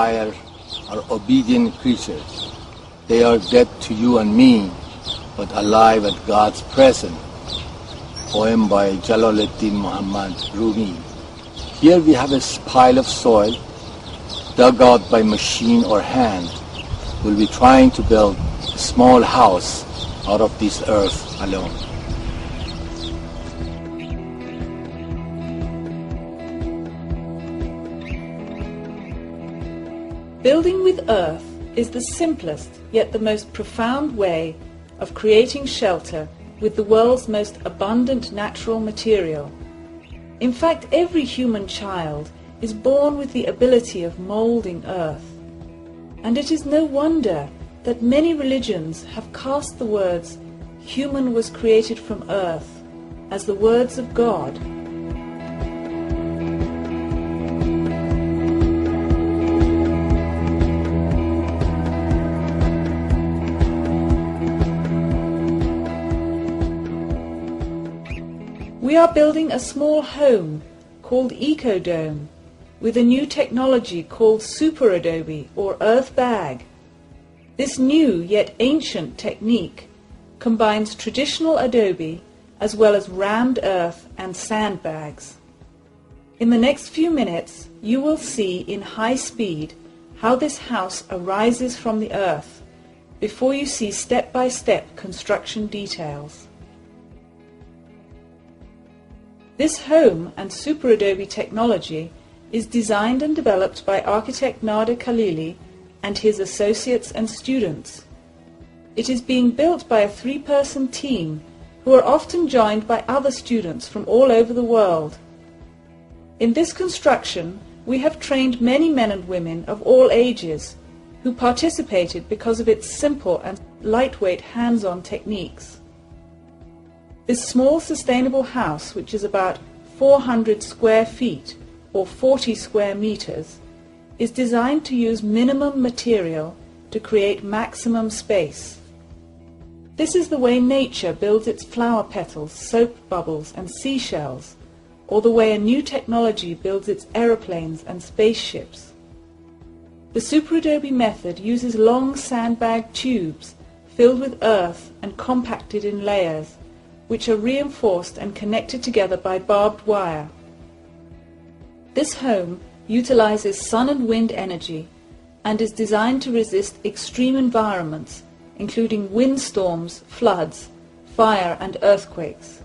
fire are obedient creatures. They are dead to you and me, but alive at God's presence. Poem by Jalaluddin Muhammad Rumi. Here we have a pile of soil dug out by machine or hand. We'll be trying to build a small house out of this earth alone. Building with earth is the simplest yet the most profound way of creating shelter with the world's most abundant natural material. In fact, every human child is born with the ability of molding earth. And it is no wonder that many religions have cast the words, "Human was created from earth," as the words of God. We are building a small home called Eco Domo with a new technology called Super Adobe or Earth Bag. This new yet ancient technique combines traditional adobe as well as rammed earth and sandbags. In the next few minutes you will see in high speed how this house arises from the earth before you see step-by-step construction details. This home and Super Adobe technology is designed and developed by architect Nader Khalili and his associates and students. It is being built by a 3-person team who are often joined by other students from all over the world. In this construction, we have trained many men and women of all ages who participated because of its simple and lightweight hands-on techniques. This small sustainable house, which is about 400 square feet or 40 square meters, is designed to use minimum material to create maximum space. This is the way nature builds its flower petals, soap bubbles and seashells, or the way a new technology builds its aeroplanes and spaceships. The Super Adobe method uses long sandbag tubes filled with earth and compacted in layers, which are reinforced and connected together by barbed wire. This home utilizes sun and wind energy and is designed to resist extreme environments, including windstorms, floods, fire and earthquakes.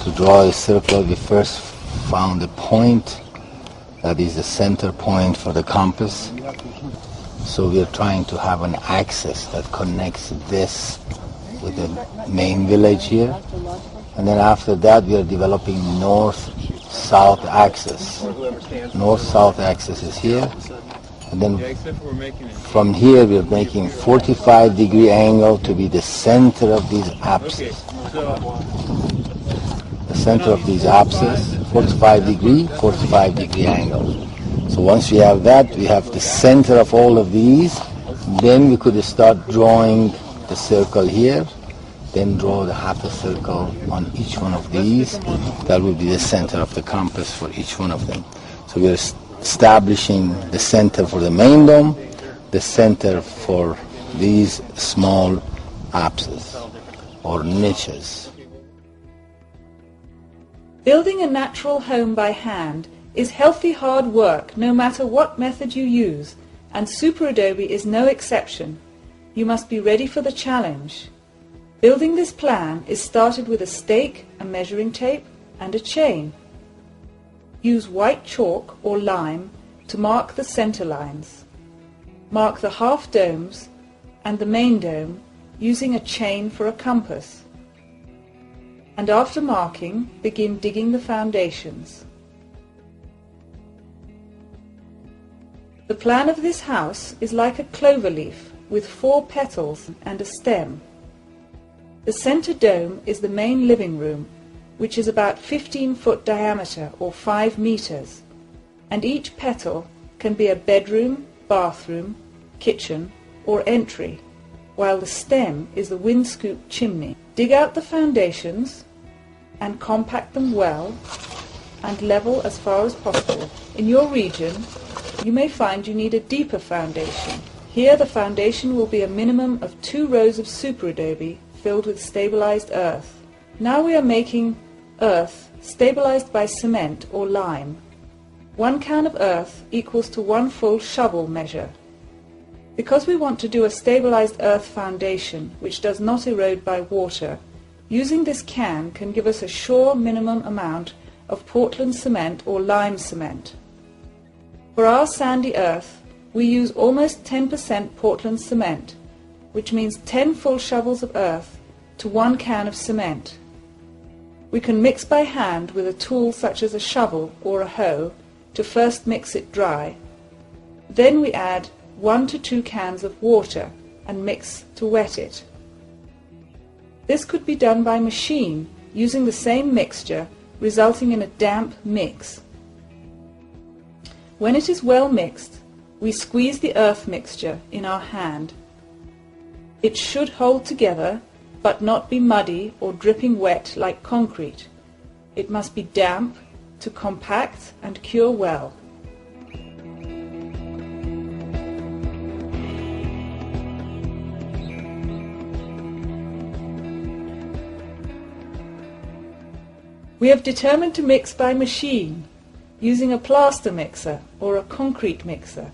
To draw a circle, we first found a point that is the center point for the compass. So we are trying to have an axis that connects this with the main village here. And then after that we are developing north-south axis. North-south axis is here. And then from here we are making 45-degree angle to be the center of these axes. center of these apses, 45-degree angle. So once we have that, we have the center of all of these, then we could start drawing the circle here, then draw the half a circle on each one of these. That will be the center of the compass for each one of them. So we are establishing the center for the main dome, the center for these small apses or niches. Building a natural home by hand is healthy hard work no matter what method you use, and Super Adobe is no exception. You must be ready for the challenge. Building this plan is started with a stake, a measuring tape, and a chain. Use white chalk or lime to mark the center lines. Mark the half domes and the main dome using a chain for a compass. And after marking, begin digging the foundations. The plan of this house is like a clover leaf with 4 petals and a stem. The center dome is the main living room, which is about 15-foot diameter or 5 meters, and each petal can be a bedroom, bathroom, kitchen, or entry, while the stem is the windscoop chimney. Dig out the foundations and compact them well and level as far as possible. In your region, you may find you need a deeper foundation. Here the foundation will be a minimum of 2 rows of Super Adobe filled with stabilized earth. Now we are making earth stabilized by cement or lime. 1 can of earth equals to 1 full shovel measure. Because we want to do a stabilized earth foundation which does not erode by water, using this can give us a sure minimum amount of Portland cement or lime cement. For our sandy earth, we use almost 10% Portland cement, which means 10 full shovels of earth to 1 can of cement. We can mix by hand with a tool such as a shovel or a hoe to first mix it dry. Then we add 1 to 2 cans of water and mix to wet it. This could be done by machine using the same mixture, resulting in a damp mix. When it is well mixed, we squeeze the earth mixture in our hand. It should hold together but not be muddy or dripping wet like concrete. It must be damp to compact and cure well. We have determined to mix by machine, using a plaster mixer or a concrete mixer.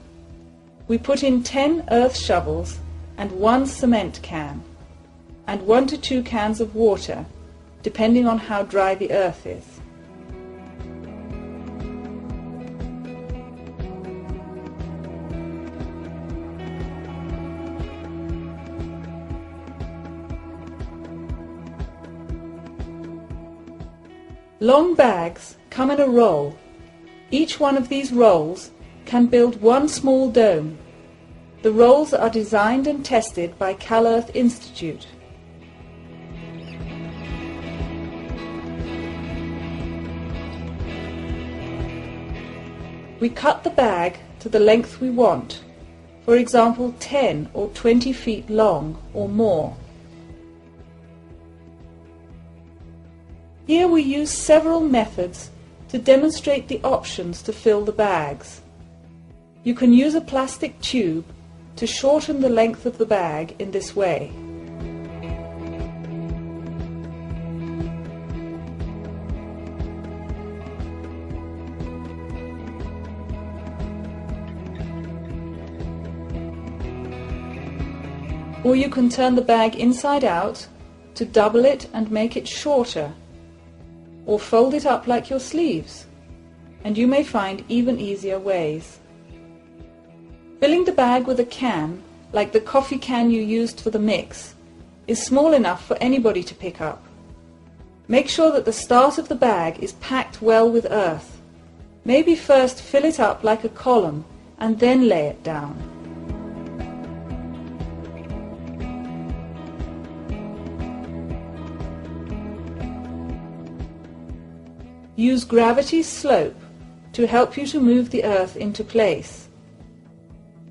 We put in 10 earth shovels and 1 cement can, and 1 to 2 cans of water, depending on how dry the earth is. Long bags come in a roll. Each one of these rolls can build 1 small dome. The rolls are designed and tested by CalEarth Institute. We cut the bag to the length we want, for example 10 or 20 feet long or more. Here we use several methods to demonstrate the options to fill the bags. You can use a plastic tube to shorten the length of the bag in this way. Or you can turn the bag inside out to double it and make it shorter, or fold it up like your sleeves, and you may find even easier ways. Filling the bag with a can, like the coffee can you used for the mix, is small enough for anybody to pick up. Make sure that the start of the bag is packed well with earth. Maybe first fill it up like a column and then lay it down. Use gravity's slope to help you to move the earth into place.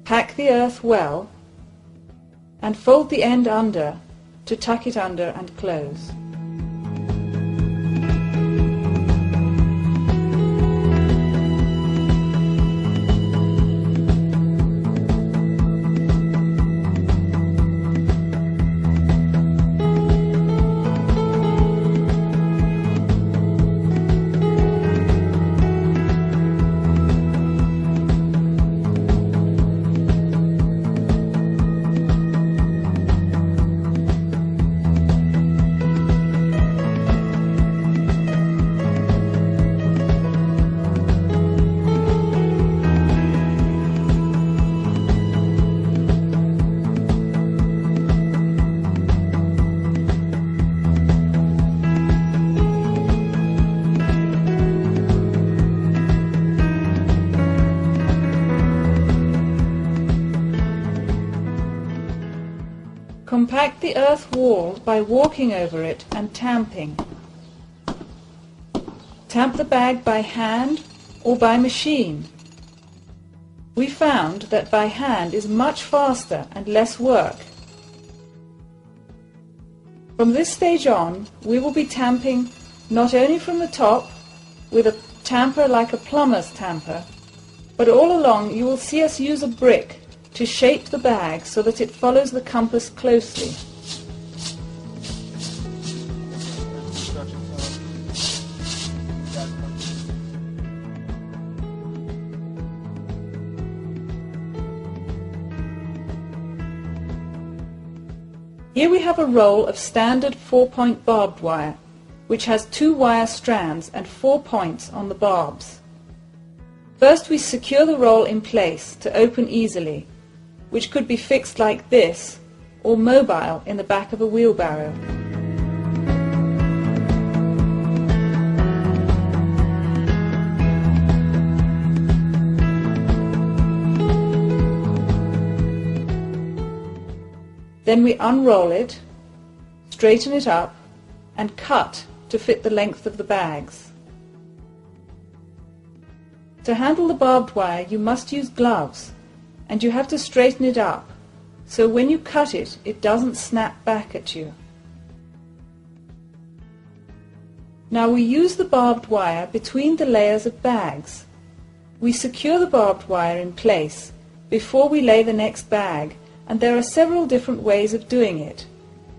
Pack the earth well and fold the end under to tuck it under and close. Compact the earth wall by walking over it and tamping. Tamp the bag by hand or by machine. We found that by hand is much faster and less work. From this stage on, we will be tamping not only from the top with a tamper like a plumber's tamper, but all along you will see us use a brick to shape the bag so that it follows the compass closely. Here we have a roll of standard 4-point barbed wire, which has 2 wire strands and 4 points on the barbs. First we secure the roll in place to open easily, which could be fixed like this or mobile in the back of a wheelbarrow. Then we unroll it, straighten it up, and cut to fit the length of the bags. To handle the barbed wire, you must use gloves, and you have to straighten it up, so when you cut it, it doesn't snap back at you. Now we use the barbed wire between the layers of bags. We secure the barbed wire in place before we lay the next bag, and there are several different ways of doing it.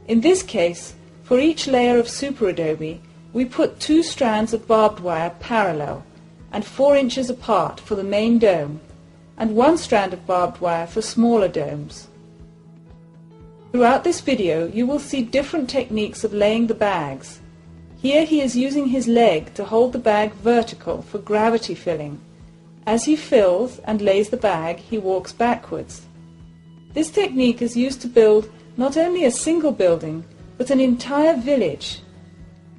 In this case, for each layer of super adobe, we put 2 strands of barbed wire parallel and 4 inches apart for the main dome, and 1 strand of barbed wire for smaller domes. Throughout this video you will see different techniques of laying the bags. Here he is using his leg to hold the bag vertical for gravity filling. As he fills and lays the bag, he walks backwards. This technique is used to build not only a single building, but an entire village.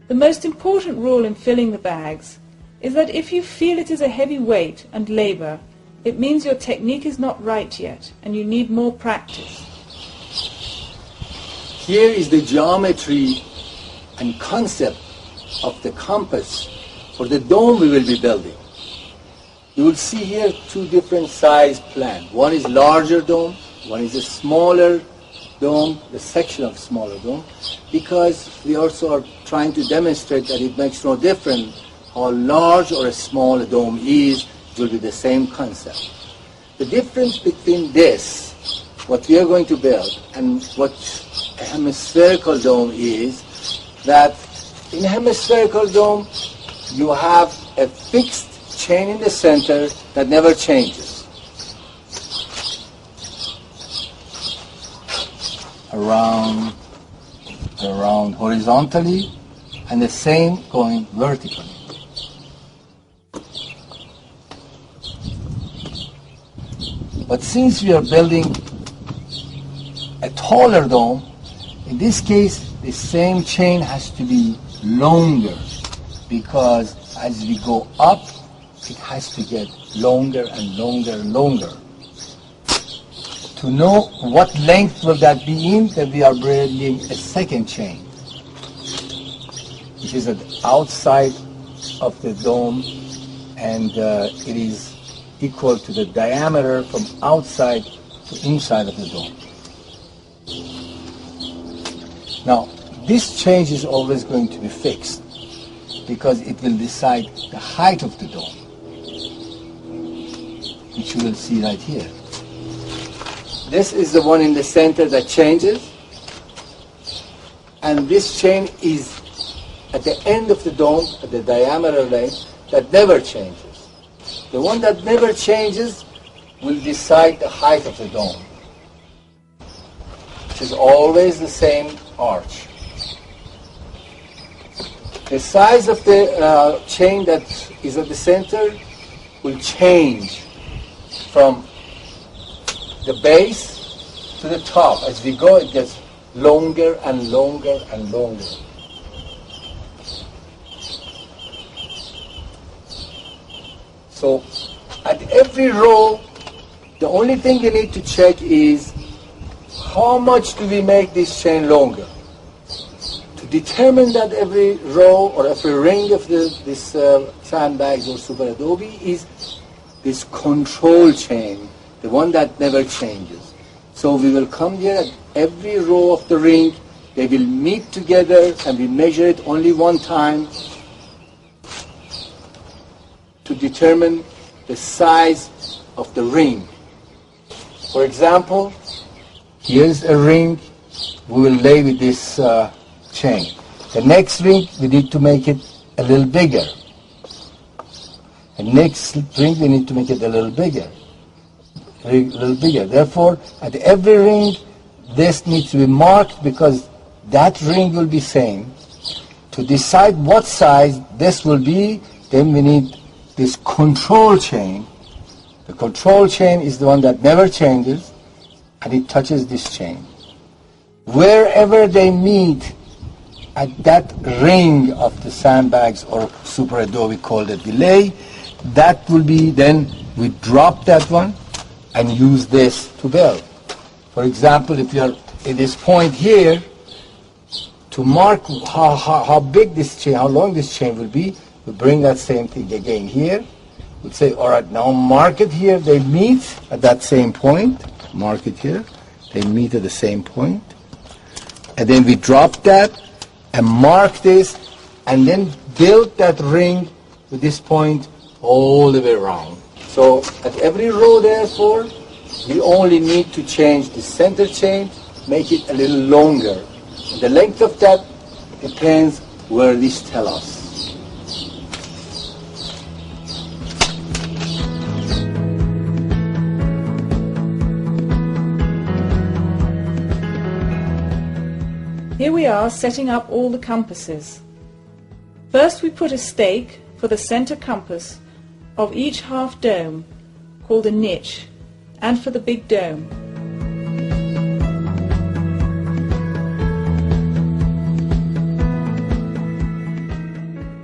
The most important rule in filling the bags is that if you feel it is a heavy weight and labor, it means your technique is not right yet and you need more practice. Here is the geometry and concept of the compass for the dome we will be building. You will see here 2 different size plans. One is larger dome, one is a smaller dome, the section of smaller dome, because we also are trying to demonstrate that it makes no difference how large or a small a dome is, it will be the same concept. The difference between this, what we are going to build, and what a hemispherical dome is, that in a hemispherical dome you have a fixed chain in the center that never changes. Around horizontally, and the same going vertically. But since we are building a taller dome, in this case the same chain has to be longer, because as we go up it has to get longer and longer and longer. To know what length will that be in, that we are building a second chain, which is an outside of the dome, and it is equal to the diameter from outside to inside of the dome. Now, this change is always going to be fixed because it will decide the height of the dome, which you will see right here. This is the one in the center that changes, and this chain is at the end of the dome, at the diameter length, that never changes. The one that never changes will decide the height of the dome, which is always the same arch. The size of the chain that is at the center will change from the base to the top. As we go, it gets longer and longer and longer. So at every row, the only thing you need to check is how much do we make this chain longer. To determine that every row or every ring of this sandbags or super adobe is this control chain, the one that never changes. So we will come here at every row of the ring, they will meet together and we measure it only one time to determine the size of the ring. For example, here's a ring we will lay with this chain. The next ring we need to make it a little bigger. The next ring we need to make it a little bigger. Therefore, at every ring, this needs to be marked because that ring will be same. To decide what size this will be, then we need this control chain. The control chain is the one that never changes, and it touches this chain. Wherever they meet at that ring of the sandbags or super adobe called a delay, that will be then we drop that one and use this to build. For example, if you're in this point here, to mark how big this chain, how long this chain will be, we bring that same thing again here. We'd say, all right, now mark it here. They meet at that same point. Mark it here. They meet at the same point. And then we drop that and mark this and then build that ring with this point all the way around. So at every row, therefore, we only need to change the center chain, make it a little longer. And the length of that depends where these tell us. Here we are setting up all the compasses. First we put a stake for the center compass of each half dome, called a niche, and for the big dome.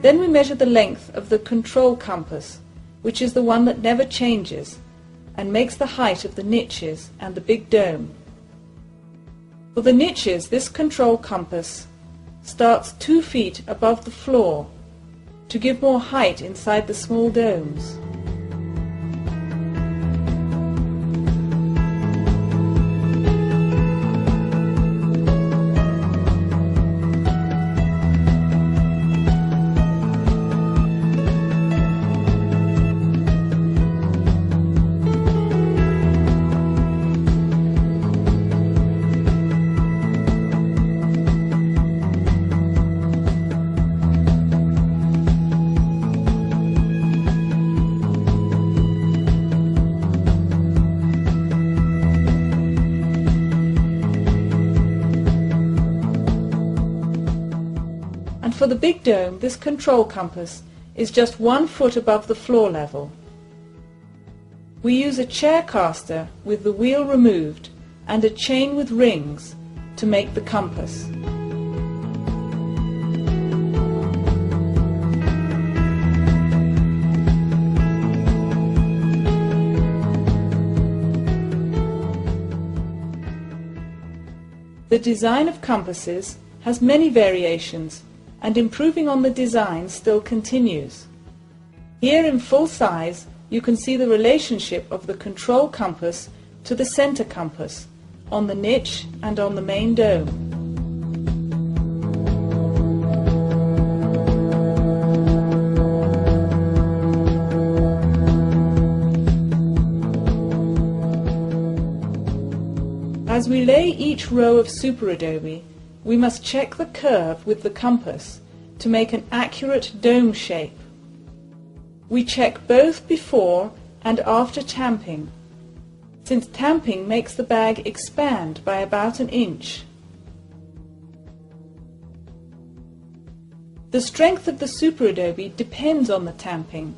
Then we measure the length of the control compass, which is the one that never changes, and makes the height of the niches and the big dome. For the niches, this control compass starts 2 feet above the floor to give more height inside the small domes. For the big dome, this control compass is just 1 foot above the floor level. We use a chair caster with the wheel removed and a chain with rings to make the compass. The design of compasses has many variations and improving on the design still continues. Here in full size, you can see the relationship of the control compass to the center compass on the niche and on the main dome. As we lay each row of Super Adobe, we must check the curve with the compass to make an accurate dome shape. We check both before and after tamping, since tamping makes the bag expand by about 1 inch. The strength of the Super Adobe depends on the tamping,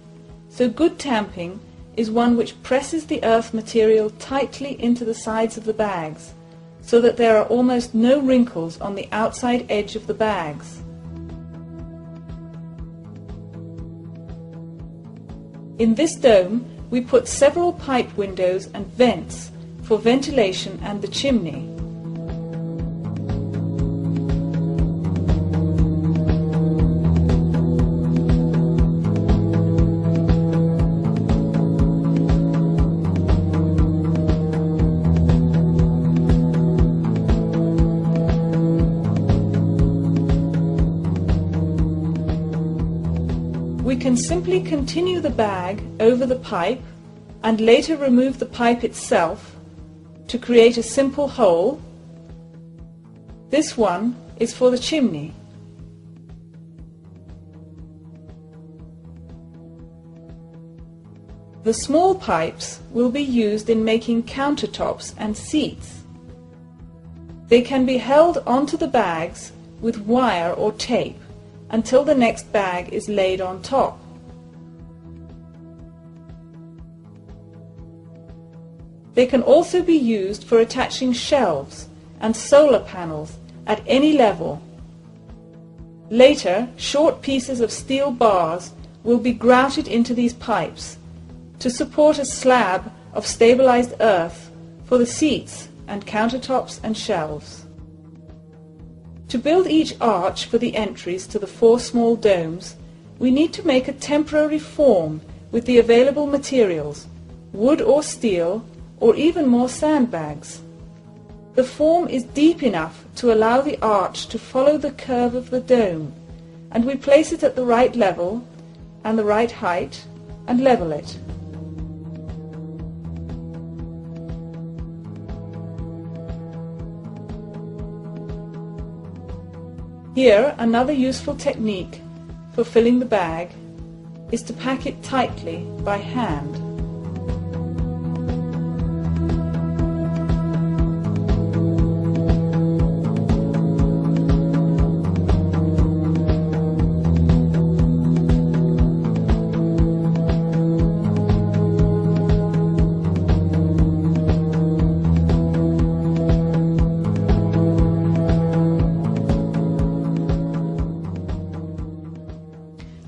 so good tamping is one which presses the earth material tightly into the sides of the bags, so that there are almost no wrinkles on the outside edge of the bags. In this dome, we put several pipe windows and vents for ventilation and the chimney. We can simply continue the bag over the pipe and later remove the pipe itself to create a simple hole. This one is for the chimney. The small pipes will be used in making countertops and seats. They can be held onto the bags with wire or tape until the next bag is laid on top. They can also be used for attaching shelves and solar panels at any level. Later, short pieces of steel bars will be grouted into these pipes to support a slab of stabilized earth for the seats and countertops and shelves. To build each arch for the entries to the 4 small domes, we need to make a temporary form with the available materials, wood or steel, or even more sandbags. The form is deep enough to allow the arch to follow the curve of the dome, and we place it at the right level and the right height and level it. Here, another useful technique for filling the bag is to pack it tightly by hand.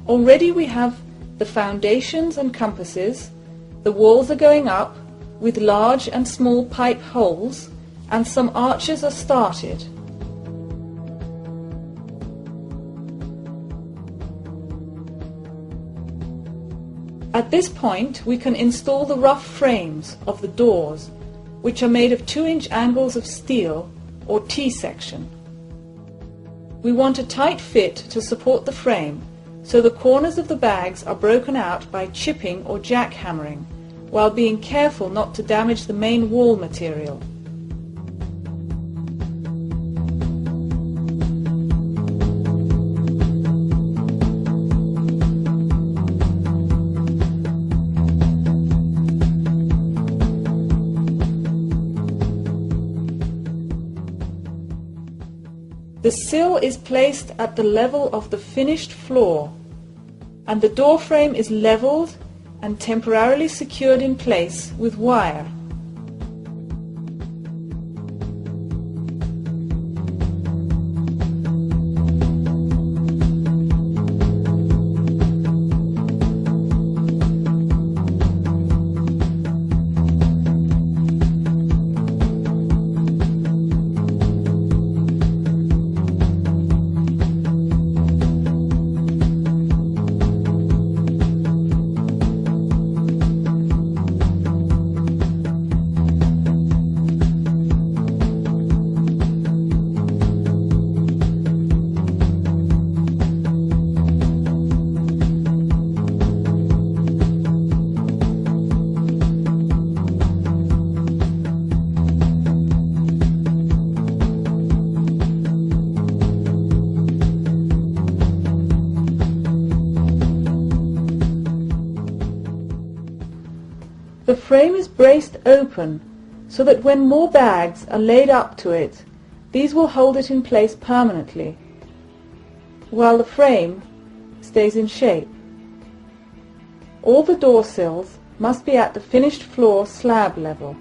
Already we have the foundations and compasses, the walls are going up with large and small pipe holes, and some arches are started. At this point we can install the rough frames of the doors, which are made of 2-inch angles of steel or T-section. We want a tight fit to support the frame, so the corners of the bags are broken out by chipping or jackhammering, while being careful not to damage the main wall material. The sill is placed at the level of the finished floor, and the door frame is leveled and temporarily secured in place with wire. The frame is braced open so that when more bags are laid up to it, these will hold it in place permanently, while the frame stays in shape. All the door sills must be at the finished floor slab level.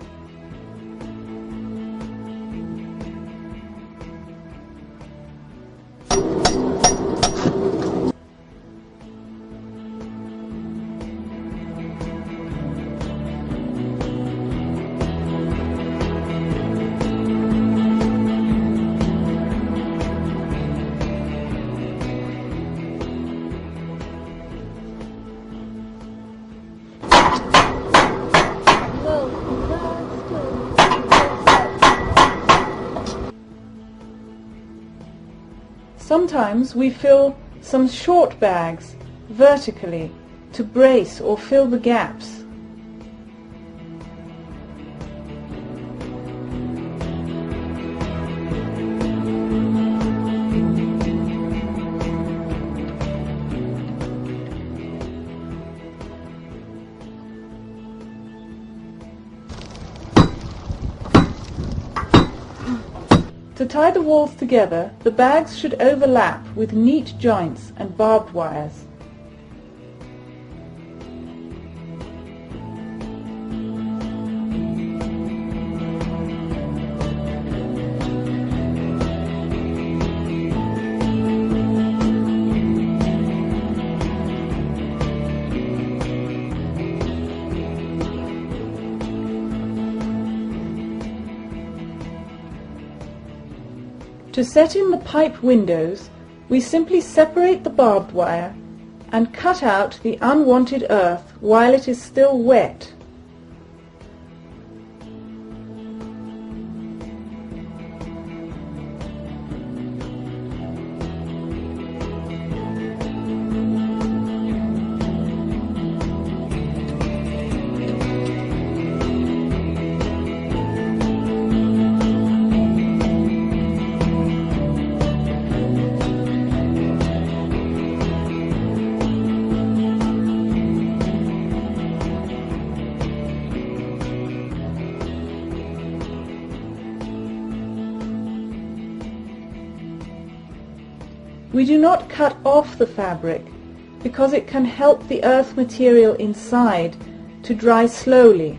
Sometimes we fill some short bags vertically to brace or fill the gaps. To tie the walls together, the bags should overlap with neat joints and barbed wires. To set in the pipe windows, we simply separate the barbed wire and cut out the unwanted earth while it is still wet. We do not cut off the fabric because it can help the earth material inside to dry slowly.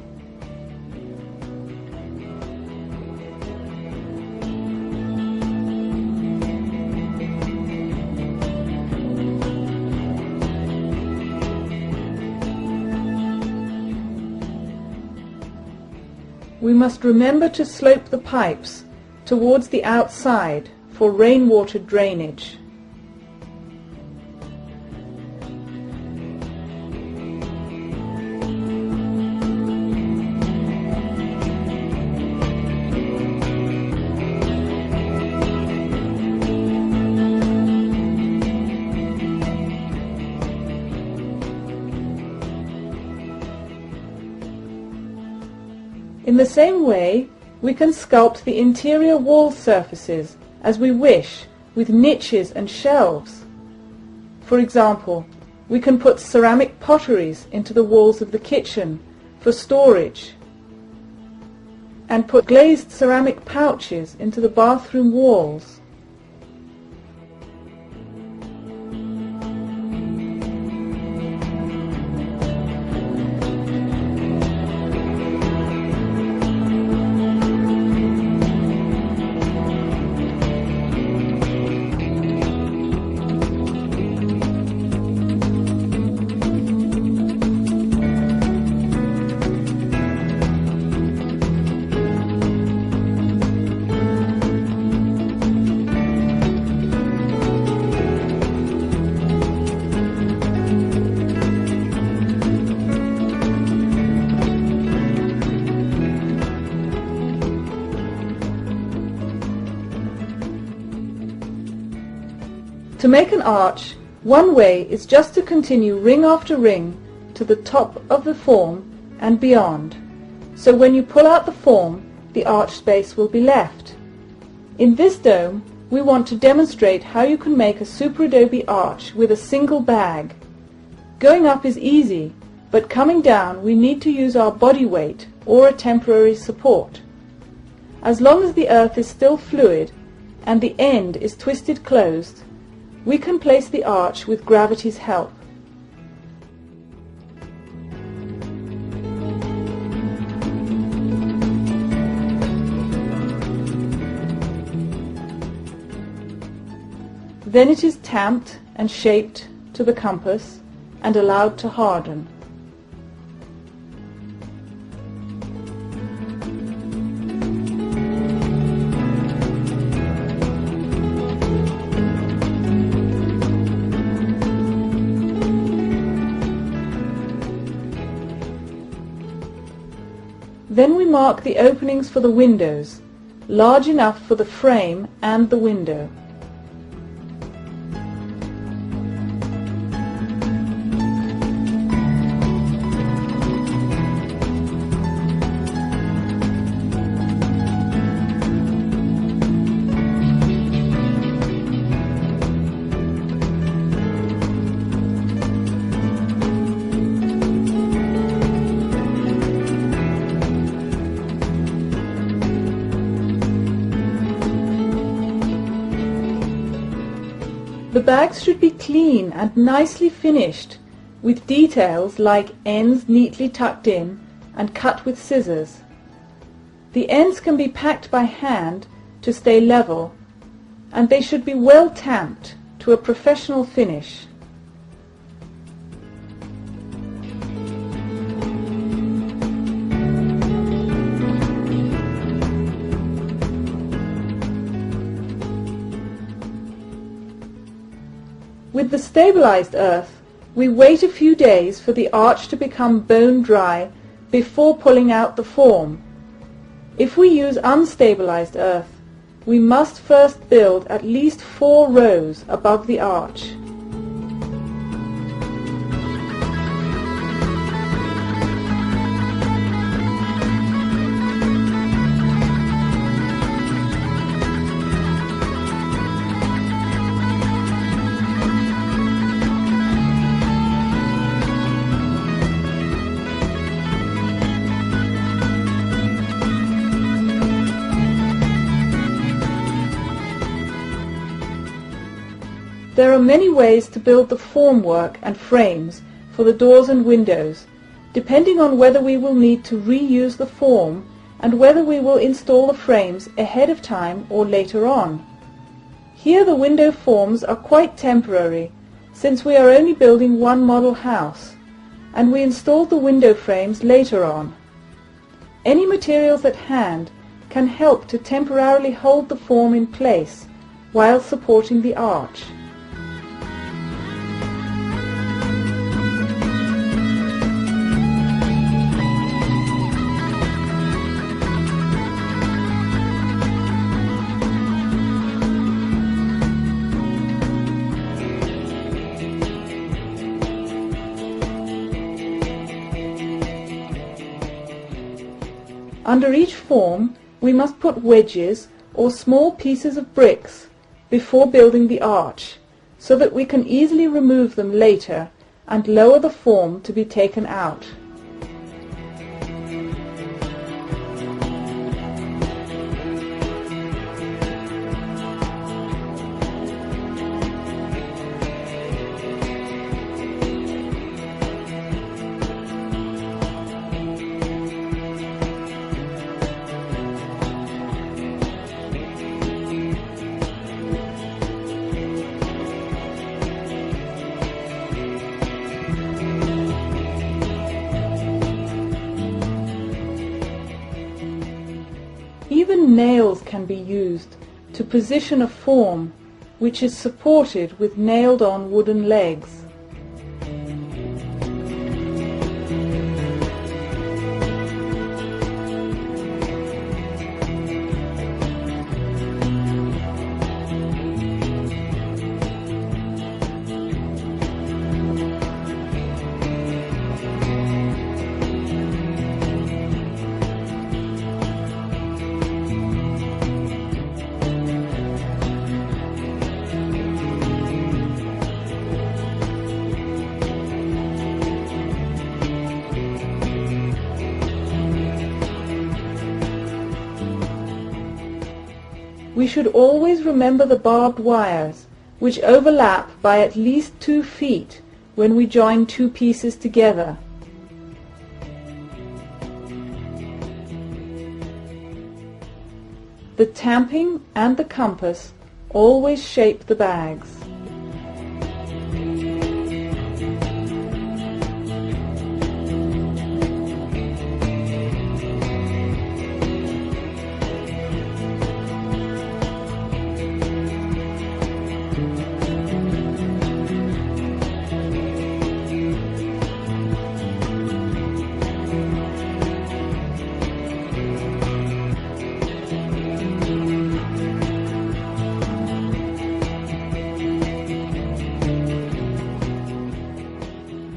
We must remember to slope the pipes towards the outside for rainwater drainage. In the same way, we can sculpt the interior wall surfaces as we wish, with niches and shelves. For example, we can put ceramic potteries into the walls of the kitchen for storage, and put glazed ceramic pouches into the bathroom walls. To make an arch, one way is just to continue ring after ring to the top of the form and beyond, so when you pull out the form, the arch space will be left. In this dome, we want to demonstrate how you can make a super adobe arch with a single bag. Going up is easy, but coming down we need to use our body weight or a temporary support. As long as the earth is still fluid and the end is twisted closed, we can place the arch with gravity's help. Then it is tamped and shaped to the compass and allowed to harden. Then we mark the openings for the windows, large enough for the frame and the window. The bags should be clean and nicely finished, with details like ends neatly tucked in and cut with scissors. The ends can be packed by hand to stay level, and they should be well tamped to a professional finish. With the stabilized earth, we wait a few days for the arch to become bone dry before pulling out the form. If we use unstabilized earth, we must first build at least 4 rows above the arch. There are many ways to build the formwork and frames for the doors and windows, depending on whether we will need to reuse the form and whether we will install the frames ahead of time or later on. Here the window forms are quite temporary, since we are only building one model house, and we installed the window frames later on. Any materials at hand can help to temporarily hold the form in place while supporting the arch. Under each form, we must put wedges or small pieces of bricks before building the arch, so that we can easily remove them later and lower the form to be taken out. Even nails can be used to position a form which is supported with nailed-on wooden legs. we should always remember the barbed wires, which overlap by at least 2 feet when we join 2 pieces together. The tamping and the compass always shape the bags.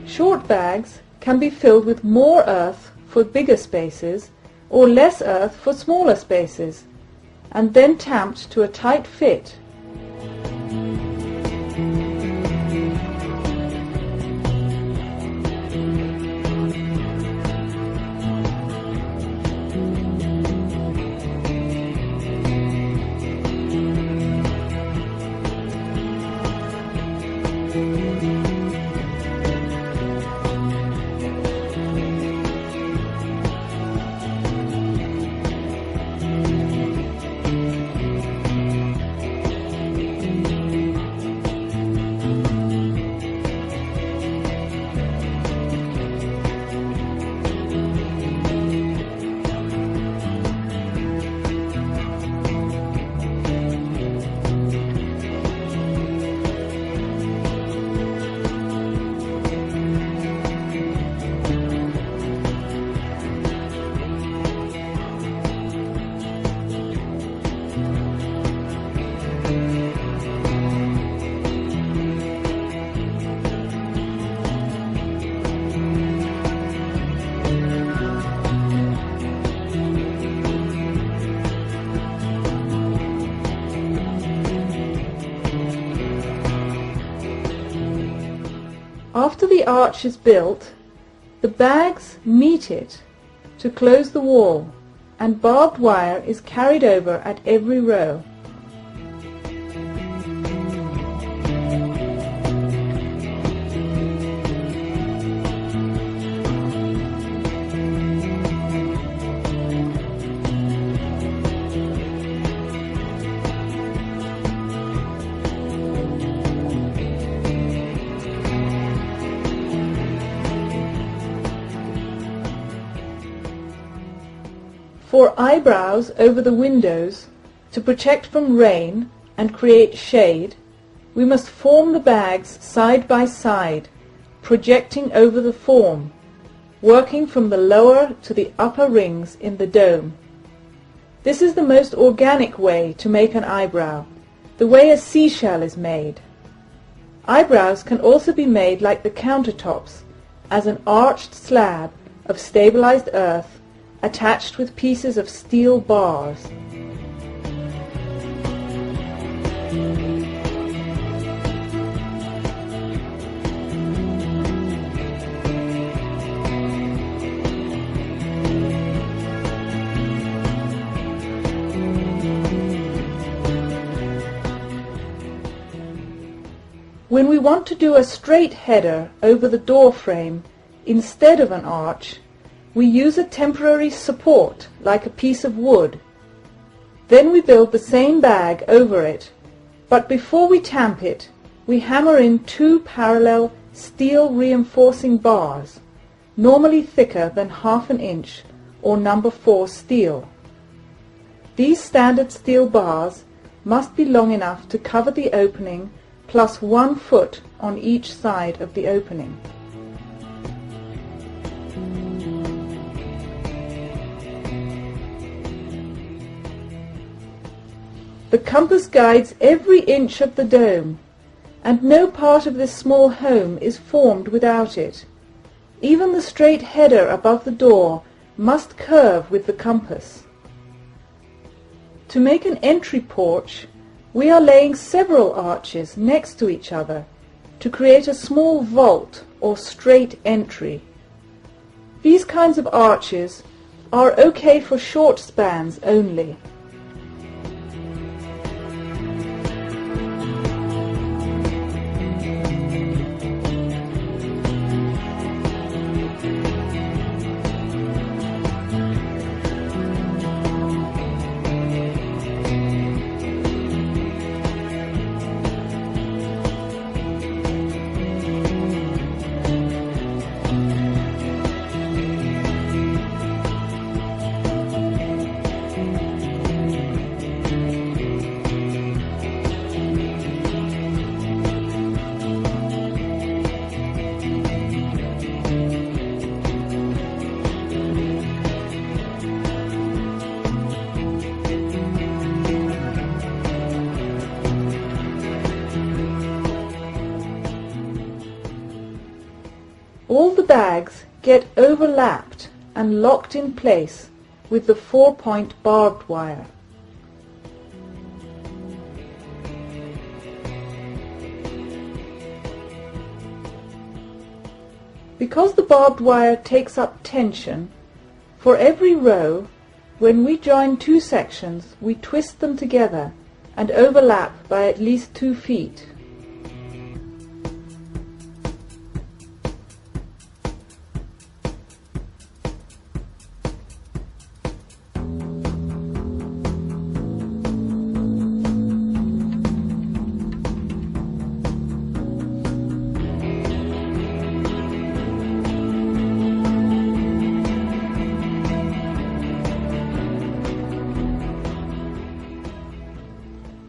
Short bags can be filled with more earth for bigger spaces or less earth for smaller spaces, and then tamped to a tight fit. After the arch is built, the bags meet it to close the wall, and barbed wire is carried over at every row. For eyebrows over the windows, to protect from rain and create shade, we must form the bags side by side, projecting over the form, working from the lower to the upper rings in the dome. This is the most organic way to make an eyebrow, the way a seashell is made. Eyebrows can also be made like the countertops, as an arched slab of stabilized earth attached with pieces of steel bars. When we want to do a straight header over the door frame instead of an arch, we use a temporary support like a piece of wood. Then we build the same bag over it, but before we tamp it, we hammer in 2 parallel steel reinforcing bars, normally thicker than 1/2 inch or number 4 steel. These standard steel bars must be long enough to cover the opening plus 1 foot on each side of the opening. The compass guides every inch of the dome, and no part of this small home is formed without it. Even the straight header above the door must curve with the compass. To make an entry porch, we are laying several arches next to each other to create a small vault or straight entry. These kinds of arches are okay for short spans only. get overlapped and locked in place with the 4-point barbed wire. Because the barbed wire takes up tension, for every row, when we join two sections, we twist them together and overlap by at least 2 feet.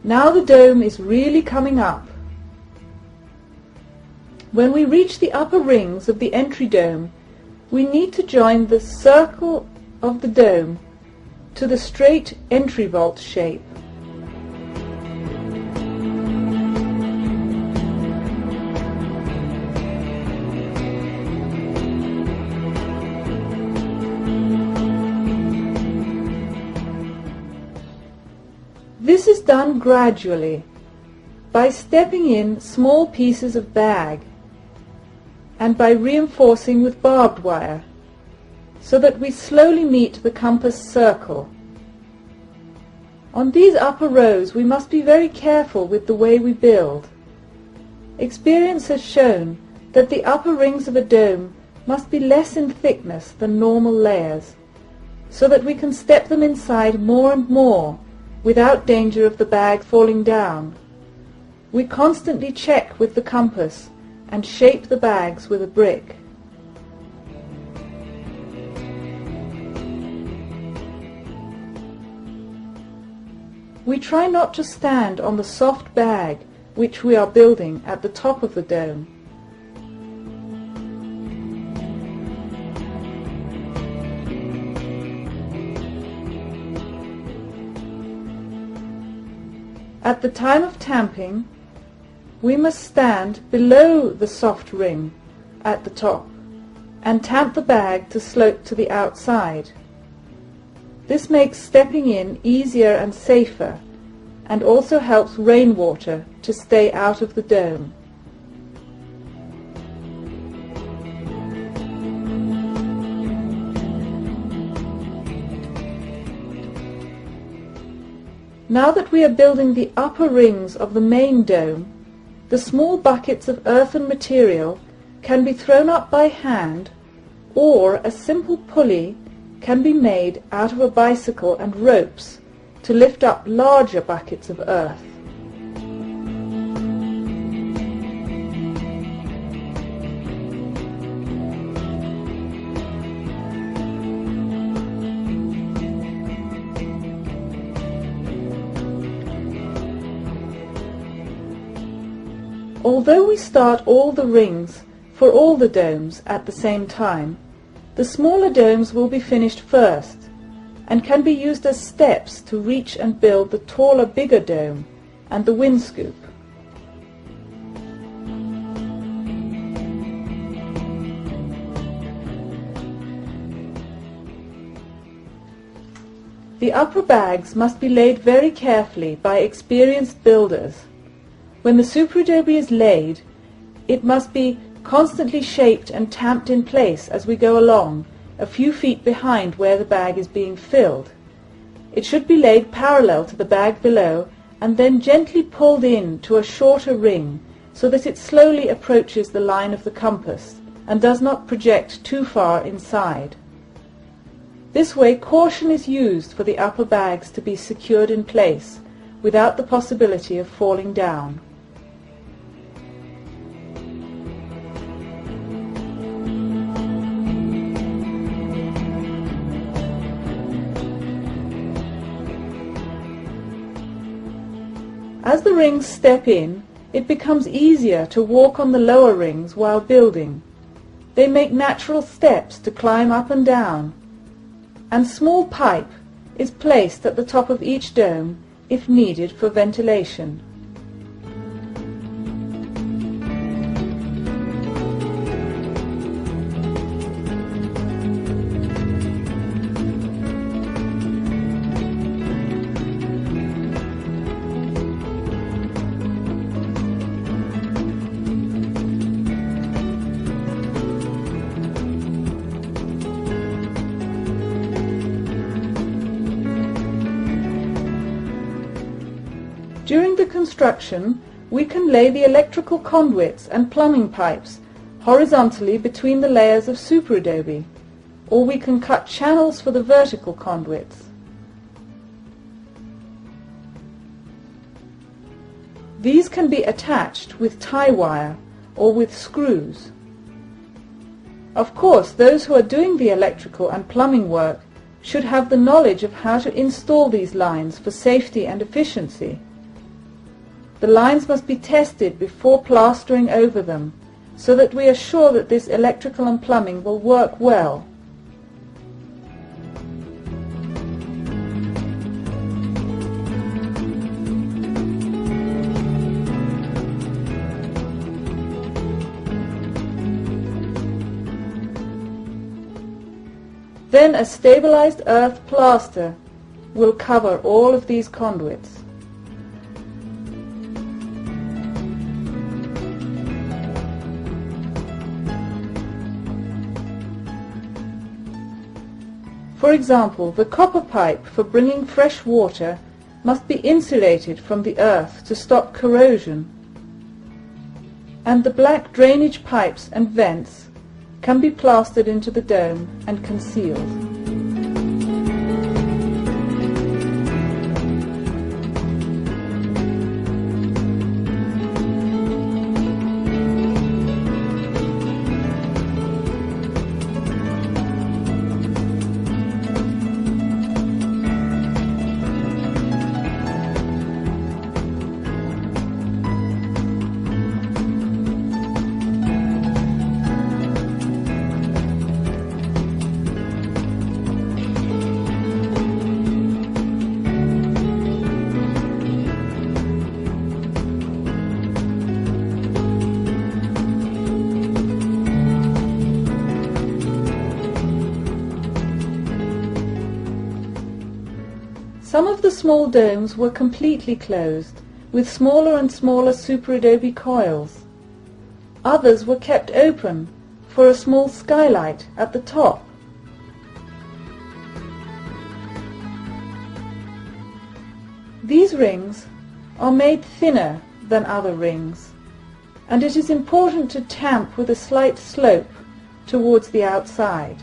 Now the dome is really coming up. When we reach the upper rings of the entry dome, we need to join the circle of the dome to the straight entry vault shape. This is done gradually by stepping in small pieces of bag and by reinforcing with barbed wire so that we slowly meet the compass circle. On these upper rows we must be very careful with the way we build. Experience has shown that the upper rings of a dome must be less in thickness than normal layers so that we can step them inside more and more without danger of the bag falling down. We constantly check with the compass and shape the bags with a brick. We try not to stand on the soft bag which we are building at the top of the dome. At the time of tamping, we must stand below the soft ring at the top and tamp the bag to slope to the outside. This makes stepping in easier and safer and also helps rainwater to stay out of the dome. Now that we are building the upper rings of the main dome, the small buckets of earthen material can be thrown up by hand, or a simple pulley can be made out of a bicycle and ropes to lift up larger buckets of earth. Although we start all the rings for all the domes at the same time, the smaller domes will be finished first and can be used as steps to reach and build the taller, bigger dome and the windscoop. The upper bags must be laid very carefully by experienced builders. When the superadobe is laid, it must be constantly shaped and tamped in place as we go along, a few feet behind where the bag is being filled. It should be laid parallel to the bag below and then gently pulled in to a shorter ring so that it slowly approaches the line of the compass and does not project too far inside. This way caution is used for the upper bags to be secured in place without the possibility of falling down. As the rings step in, it becomes easier to walk on the lower rings while building. They make natural steps to climb up and down, and small pipe is placed at the top of each dome if needed for ventilation. Construccion, we can lay the electrical conduits and plumbing pipes horizontally between the layers of superadobe, or we can cut channels for the vertical conduits. These can be attached with tie wire or with screws. Of course, those who are doing the electrical and plumbing work should have the knowledge of how to install these lines for safety and efficiency. The lines must be tested before plastering over them, so that we are sure that this electrical and plumbing will work well. Then a stabilized earth plaster will cover all of these conduits. For example, the copper pipe for bringing fresh water must be insulated from the earth to stop corrosion, and the black drainage pipes and vents can be plastered into the dome and concealed. Some of the small domes were completely closed, with smaller and smaller superadobe coils. Others were kept open for a small skylight at the top. These rings are made thinner than other rings, and it is important to tamp with a slight slope towards the outside.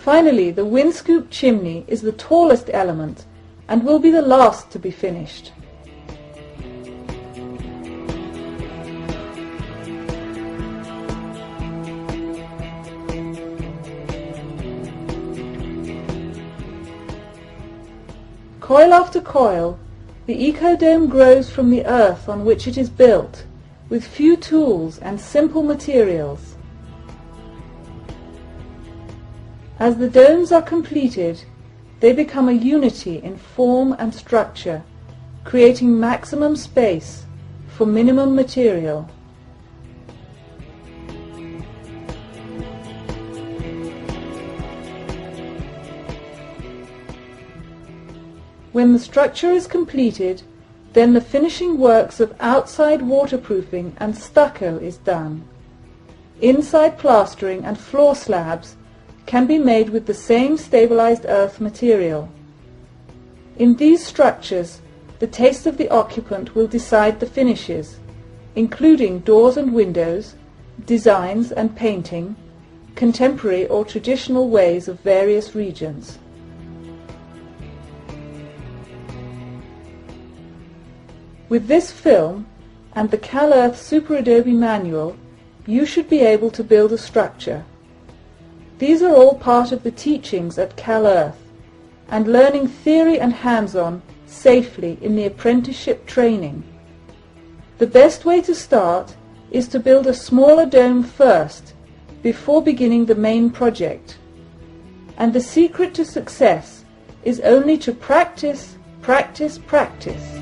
Finally, the windscoop chimney is the tallest element and will be the last to be finished. Coil after coil, the Eco Dome grows from the earth on which it is built, with few tools and simple materials. As the domes are completed, they become a unity in form and structure, creating maximum space for minimum material. When the structure is completed, then the finishing works of outside waterproofing and stucco is done. Inside plastering and floor slabs can be made with the same stabilized earth material. In these structures, the taste of the occupant will decide the finishes, including doors and windows, designs and painting, contemporary or traditional ways of various regions. With this film, and the CalEarth Super Adobe manual, you should be able to build a structure. These are all part of the teachings at CalEarth, and learning theory and hands-on safely in the apprenticeship training. The best way to start is to build a smaller dome first, before beginning the main project. And the secret to success is only to practice, practice, practice.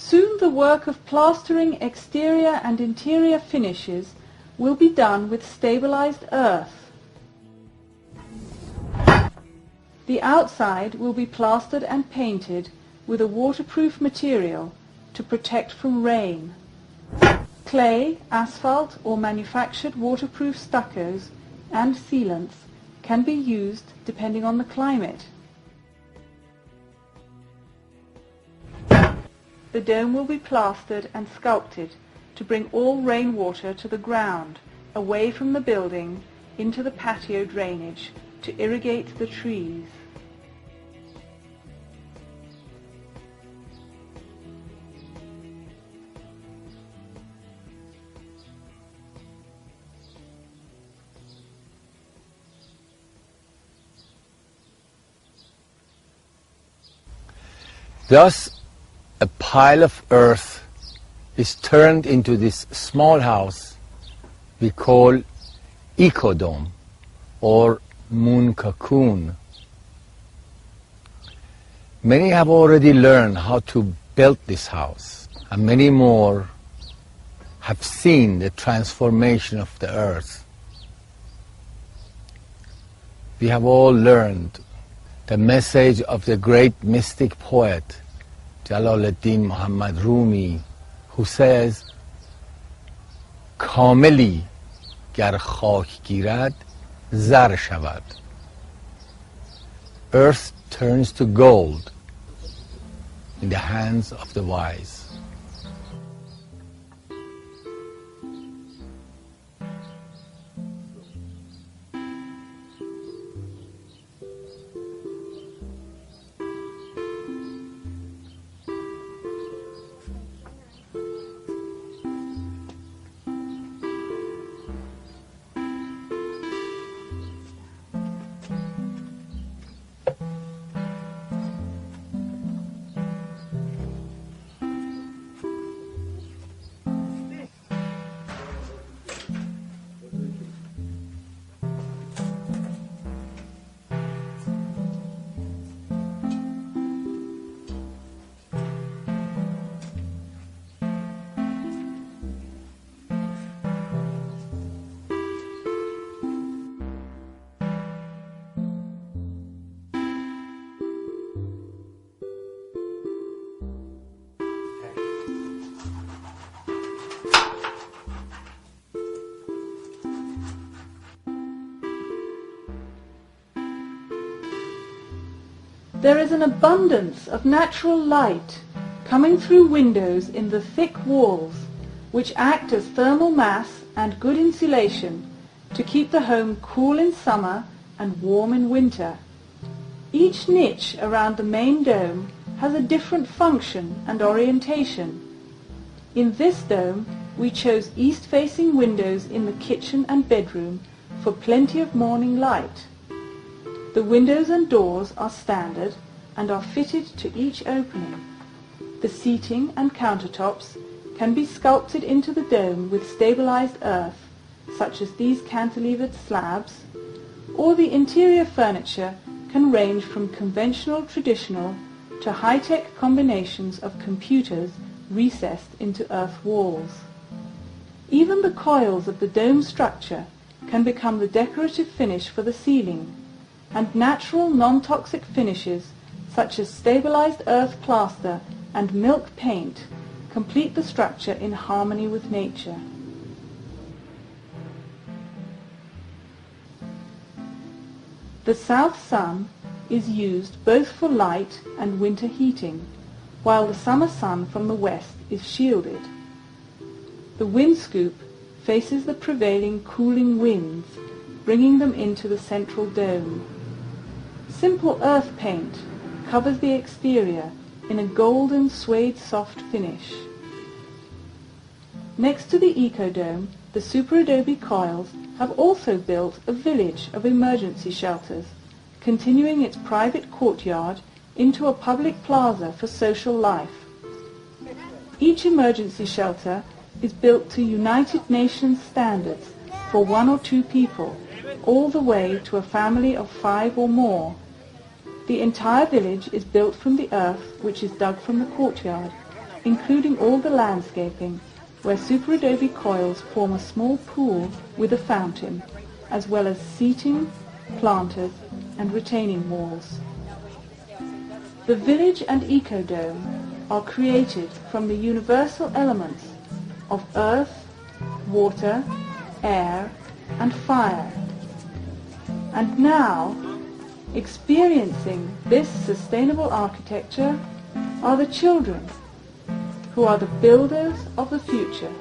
Soon the work of plastering exterior and interior finishes will be done with stabilized earth. The outside will be plastered and painted with a waterproof material to protect from rain. Clay, asphalt or manufactured waterproof stuccos and sealants can be used depending on the climate. The dome will be plastered and sculpted to bring all rainwater to the ground, away from the building, into the patio drainage to irrigate the trees. Thus, a pile of earth is turned into this small house we call Eco Domo or moon cocoon. Many have already learned how to build this house, and many more have seen the transformation of the earth. We have all learned the message of the great mystic poet Jalaluddin Muhammad Rumi, who says, کاملی گر خاک گیرد زر شود. Earth turns to gold in the hands of the wise. There is an abundance of natural light coming through windows in the thick walls, which act as thermal mass and good insulation to keep the home cool in summer and warm in winter. Each niche around the main dome has a different function and orientation. In this dome, we chose east-facing windows in the kitchen and bedroom for plenty of morning light. The windows and doors are standard and are fitted to each opening. The seating and countertops can be sculpted into the dome with stabilized earth, such as these cantilevered slabs, or the interior furniture can range from conventional traditional to high-tech combinations of computers recessed into earth walls. Even the coils of the dome structure can become the decorative finish for the ceiling, and natural non-toxic finishes such as stabilized earth plaster and milk paint complete the structure in harmony with nature. The south sun is used both for light and winter heating, while the summer sun from the west is shielded. The wind scoop faces the prevailing cooling winds, bringing them into the central dome. Simple earth paint covers the exterior in a golden suede soft finish. Next to the Eco Dome, the Super Adobe coils have also built a village of emergency shelters, continuing its private courtyard into a public plaza for social life. Each emergency shelter is built to United Nations standards for 1 or 2 people, all the way to a family of 5 or more. The entire village is built from the earth which is dug from the courtyard, including all the landscaping, where Super Adobe coils form a small pool with a fountain, as well as seating, planters, and retaining walls. The village and Eco Dome are created from the universal elements of earth, water, air, and fire. And now, experiencing this sustainable architecture are the children, who are the builders of the future.